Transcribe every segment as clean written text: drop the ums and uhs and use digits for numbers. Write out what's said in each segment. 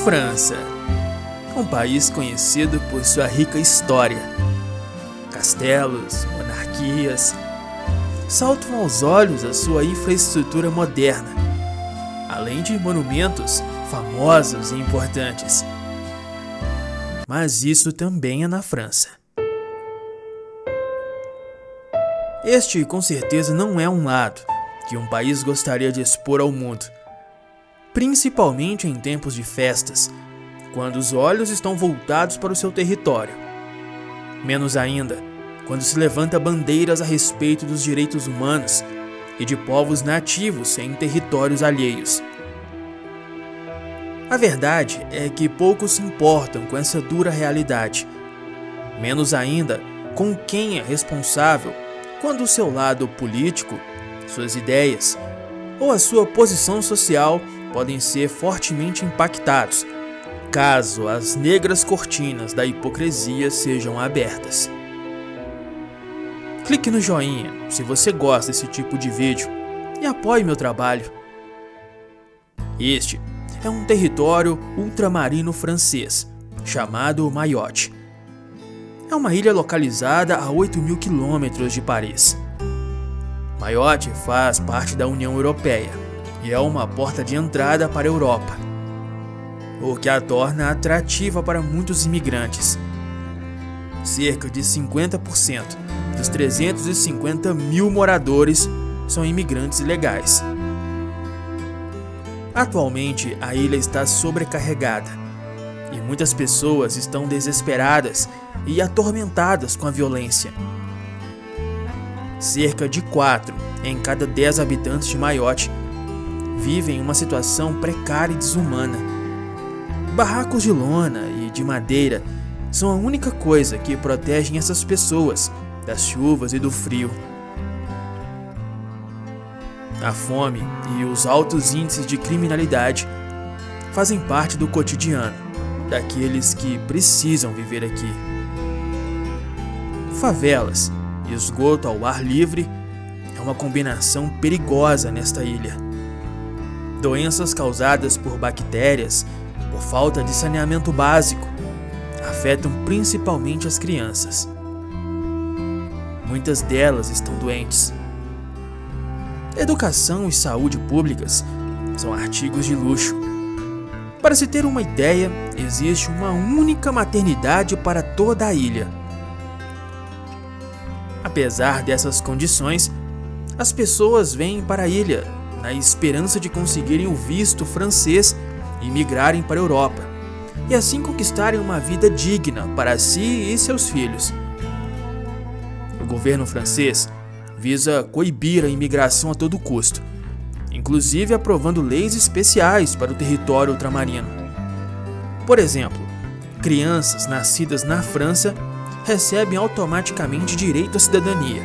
França, um país conhecido por sua rica história. Castelos, monarquias, saltam aos olhos a sua infraestrutura moderna, além de monumentos famosos e importantes. Mas isso também é na França. Este, com certeza, não é um lado que um país gostaria de expor ao mundo, principalmente em tempos de festas, quando os olhos estão voltados para o seu território. Menos ainda, quando se levanta bandeiras a respeito dos direitos humanos e de povos nativos em territórios alheios. A verdade é que poucos se importam com essa dura realidade, menos ainda com quem é responsável quando o seu lado político, suas ideias ou a sua posição social podem ser fortemente impactados, caso as negras cortinas da hipocrisia sejam abertas. Clique no joinha se você gosta desse tipo de vídeo e apoie meu trabalho. Este é um território ultramarino francês, chamado Mayotte. É uma ilha localizada a 8.000 quilômetros de Paris. Mayotte faz parte da União Europeia e é uma porta de entrada para a Europa, o que a torna atrativa para muitos imigrantes. Cerca de 50% dos 350 mil moradores são imigrantes ilegais. Atualmente, a ilha está sobrecarregada e muitas pessoas estão desesperadas e atormentadas com a violência. Cerca de 4 em cada 10 habitantes de Mayotte vivem em uma situação precária e desumana. Barracos de lona e de madeira são a única coisa que protegem essas pessoas das chuvas e do frio. A fome e os altos índices de criminalidade fazem parte do cotidiano daqueles que precisam viver aqui. Favelas e esgoto ao ar livre é uma combinação perigosa nesta ilha. Doenças causadas por bactérias, por falta de saneamento básico, afetam principalmente as crianças. Muitas delas estão doentes. Educação e saúde públicas são artigos de luxo. Para se ter uma ideia, existe uma única maternidade para toda a ilha. Apesar dessas condições, as pessoas vêm para a ilha na esperança de conseguirem o visto francês e migrarem para a Europa, e assim conquistarem uma vida digna para si e seus filhos. O governo francês visa coibir a imigração a todo custo, inclusive aprovando leis especiais para o território ultramarino. Por exemplo, crianças nascidas na França recebem automaticamente direito à cidadania,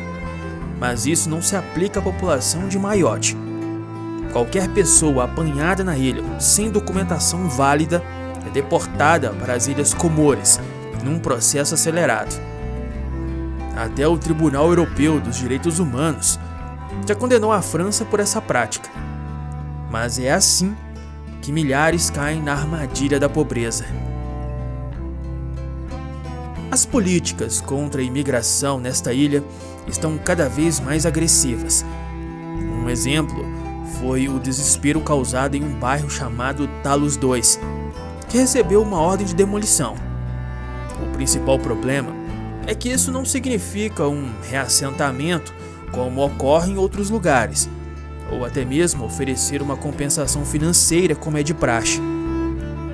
mas isso não se aplica à população de Mayotte. Qualquer pessoa apanhada na ilha sem documentação válida é deportada para as Ilhas Comores, num processo acelerado. Até o Tribunal Europeu dos Direitos Humanos já condenou a França por essa prática. Mas é assim que milhares caem na armadilha da pobreza. As políticas contra a imigração nesta ilha estão cada vez mais agressivas. Um exemplo foi o desespero causado em um bairro chamado Talos 2, que recebeu uma ordem de demolição. O principal problema é que isso não significa um reassentamento como ocorre em outros lugares, ou até mesmo oferecer uma compensação financeira como é de praxe.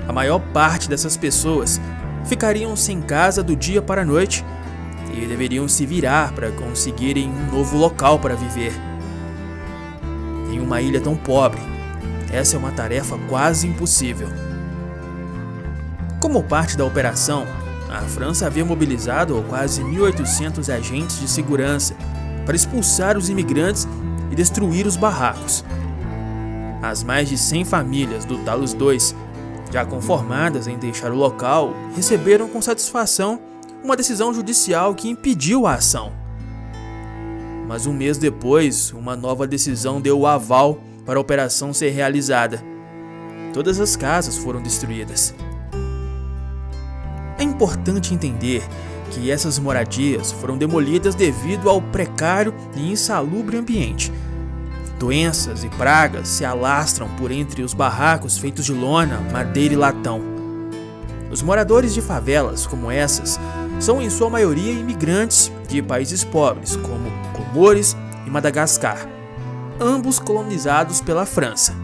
A maior parte dessas pessoas ficariam sem casa do dia para a noite e deveriam se virar para conseguirem um novo local para viver. Em uma ilha tão pobre, essa é uma tarefa quase impossível. Como parte da operação, a França havia mobilizado quase 1.800 agentes de segurança para expulsar os imigrantes e destruir os barracos. As mais de 100 famílias do Talos 2, já conformadas em deixar o local, receberam com satisfação uma decisão judicial que impediu a ação. Mas um mês depois, uma nova decisão deu o aval para a operação ser realizada. todas as casas foram destruídas. É importante entender que essas moradias foram demolidas devido ao precário e insalubre ambiente. Doenças e pragas se alastram por entre os barracos feitos de lona, madeira e latão. Os moradores de favelas como essas são em sua maioria imigrantes de países pobres, como Comores e Madagascar, ambos colonizados pela França.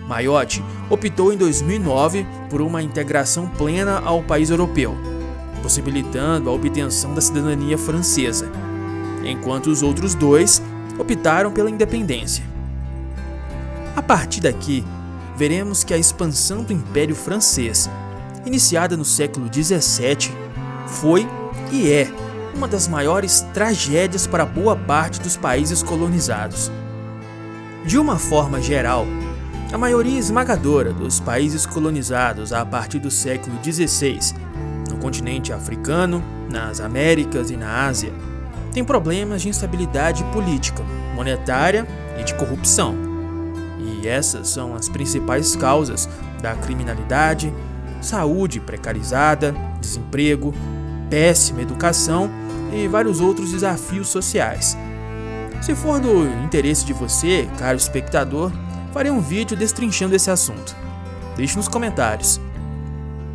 Mayotte optou em 2009 por uma integração plena ao país europeu, possibilitando a obtenção da cidadania francesa, enquanto os outros dois optaram pela independência. A partir daqui, veremos que a expansão do Império Francês, iniciada no século XVII, foi e é uma das maiores tragédias para boa parte dos países colonizados. De uma forma geral, a maioria esmagadora dos países colonizados a partir do século XVI, no continente africano, nas Américas e na Ásia, tem problemas de instabilidade política, monetária e de corrupção. E essas são as principais causas da criminalidade, saúde precarizada, desemprego, péssima educação e vários outros desafios sociais. Se for do interesse de você, caro espectador, farei um vídeo destrinchando esse assunto. Deixe nos comentários.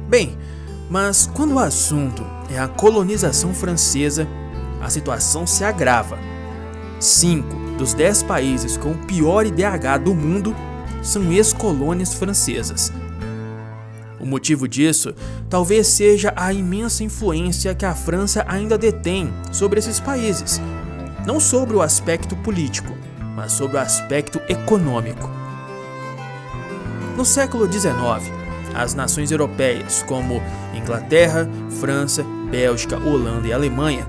Bem, mas quando o assunto é a colonização francesa, a situação se agrava. 5 dos 10 países com o pior IDH do mundo são ex-colônias francesas. O motivo disso talvez seja a imensa influência que a França ainda detém sobre esses países, não sobre o aspecto político, mas sobre o aspecto econômico. No século XIX, as nações europeias como Inglaterra, França, Bélgica, Holanda e Alemanha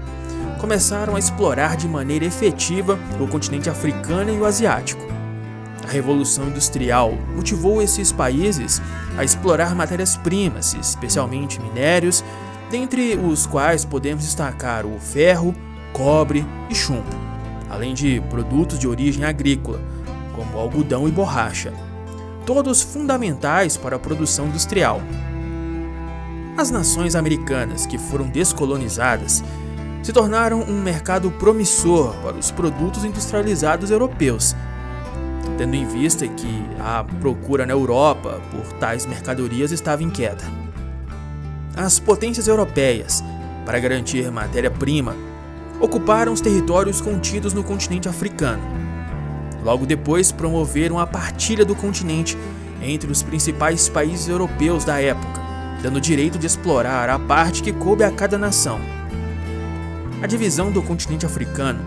começaram a explorar de maneira efetiva o continente africano e o asiático. A Revolução Industrial motivou esses países a explorar matérias-primas, especialmente minérios, dentre os quais podemos destacar o ferro, cobre e chumbo, além de produtos de origem agrícola, como algodão e borracha, todos fundamentais para a produção industrial. As nações americanas que foram descolonizadas se tornaram um mercado promissor para os produtos industrializados europeus, tendo em vista que a procura na Europa por tais mercadorias estava em queda. As potências europeias, para garantir matéria-prima, ocuparam os territórios contidos no continente africano. Logo depois, promoveram a partilha do continente entre os principais países europeus da época, dando o direito de explorar a parte que coube a cada nação. A divisão do continente africano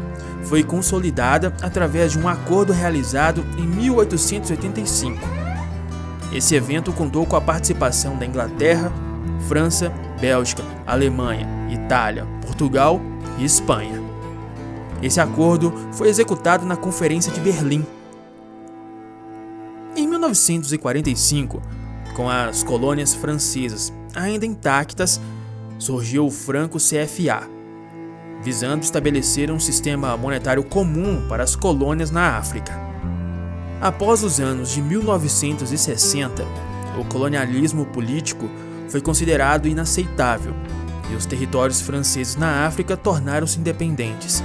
foi consolidada através de um acordo realizado em 1885. Esse evento contou com a participação da Inglaterra, França, Bélgica, Alemanha, Itália, Portugal e Espanha. Esse acordo foi executado na Conferência de Berlim. Em 1945, com as colônias francesas ainda intactas, surgiu o Franco CFA, visando estabelecer um sistema monetário comum para as colônias na África. Após os anos de 1960, o colonialismo político foi considerado inaceitável e os territórios franceses na África tornaram-se independentes.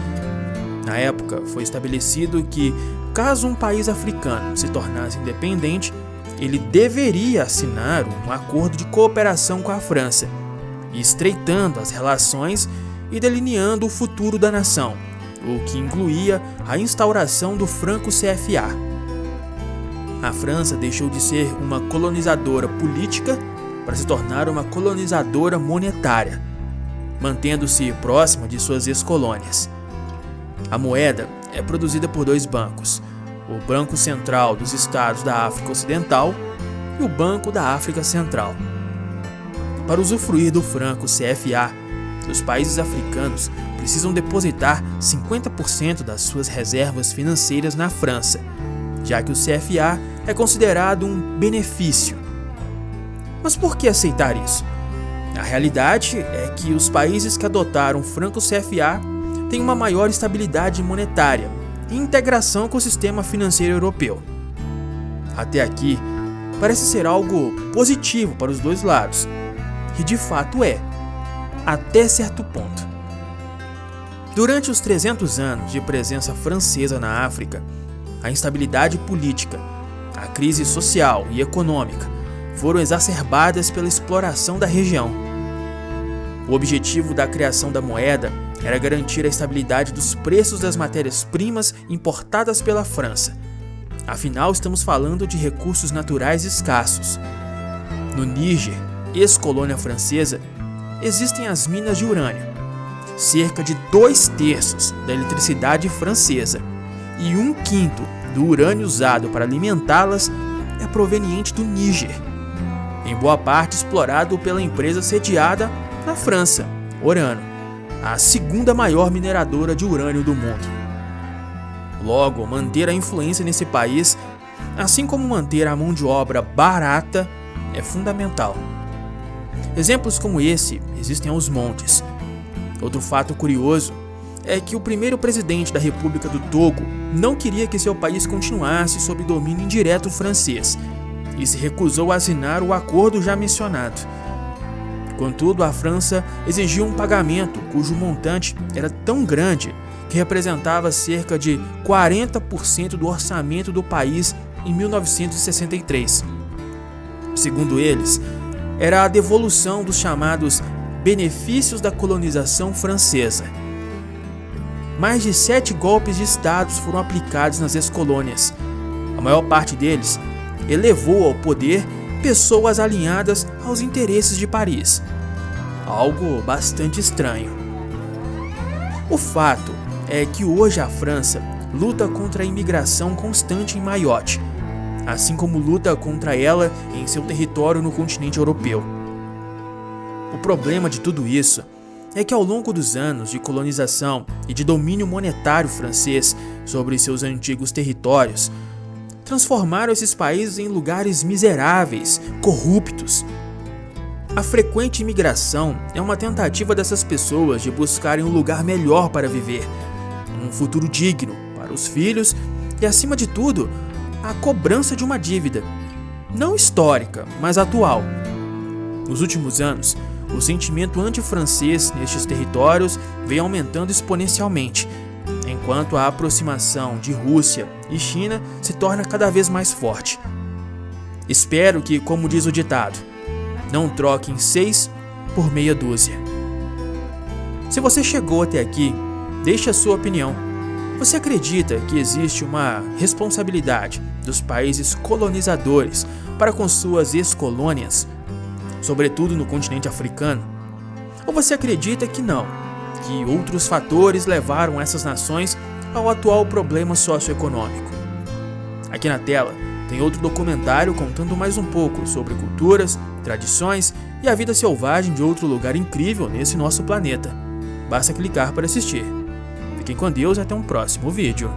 Na época, foi estabelecido que, caso um país africano se tornasse independente, ele deveria assinar um acordo de cooperação com a França, estreitando as relações e delineando o futuro da nação, o que incluía a instauração do Franco CFA. A França deixou de ser uma colonizadora política para se tornar uma colonizadora monetária, mantendo-se próxima de suas ex-colônias. A moeda é produzida por 2 bancos, o Banco Central dos Estados da África Ocidental e o Banco da África Central. Para usufruir do Franco CFA, os países africanos precisam depositar 50% das suas reservas financeiras na França, já que o CFA é considerado um benefício. Mas por que aceitar isso? A realidade é que os países que adotaram o Franco CFA têm uma maior estabilidade monetária e integração com o sistema financeiro europeu. Até aqui, parece ser algo positivo para os dois lados, e de fato é, até certo ponto. Durante os 300 anos de presença francesa na África, a instabilidade política, a crise social e econômica foram exacerbadas pela exploração da região. O objetivo da criação da moeda era garantir a estabilidade dos preços das matérias-primas importadas pela França. Afinal, estamos falando de recursos naturais escassos. No Níger, ex-colônia francesa, existem as minas de urânio. Cerca de 2/3 da eletricidade francesa e 1/5 do urânio usado para alimentá-las é proveniente do Níger, em boa parte explorado pela empresa sediada na França, Orano, a segunda maior mineradora de urânio do mundo. Logo, manter a influência nesse país, assim como manter a mão de obra barata, é fundamental. Exemplos como esse existem aos montes. Outro fato curioso é que o primeiro presidente da República do Togo não queria que seu país continuasse sob domínio indireto francês e se recusou a assinar o acordo já mencionado. Contudo, a França exigiu um pagamento cujo montante era tão grande que representava cerca de 40% do orçamento do país em 1963. Segundo eles, era a devolução dos chamados benefícios da colonização francesa. Mais de 7 golpes de Estado foram aplicados nas ex-colônias. A maior parte deles elevou ao poder pessoas alinhadas aos interesses de Paris. Algo bastante estranho. O fato é que hoje a França luta contra a imigração constante em Mayotte, assim como luta contra ela em seu território no continente europeu. O problema de tudo isso é que ao longo dos anos de colonização e de domínio monetário francês sobre seus antigos territórios, transformaram esses países em lugares miseráveis, corruptos. A frequente imigração é uma tentativa dessas pessoas de buscarem um lugar melhor para viver, um futuro digno para os filhos e, acima de tudo, a cobrança de uma dívida, não histórica, mas atual. Nos últimos anos, o sentimento anti-francês nestes territórios vem aumentando exponencialmente, enquanto a aproximação de Rússia e China se torna cada vez mais forte. Espero que, como diz o ditado, não troquem 6 por meia dúzia. Se você chegou até aqui, deixe a sua opinião. Você acredita que existe uma responsabilidade dos países colonizadores para com suas ex-colônias, sobretudo no continente africano? Ou você acredita que não, que outros fatores levaram essas nações ao atual problema socioeconômico? Aqui na tela tem outro documentário contando mais um pouco sobre culturas, tradições e a vida selvagem de outro lugar incrível nesse nosso planeta. Basta clicar para assistir. Fiquem com Deus e até um próximo vídeo.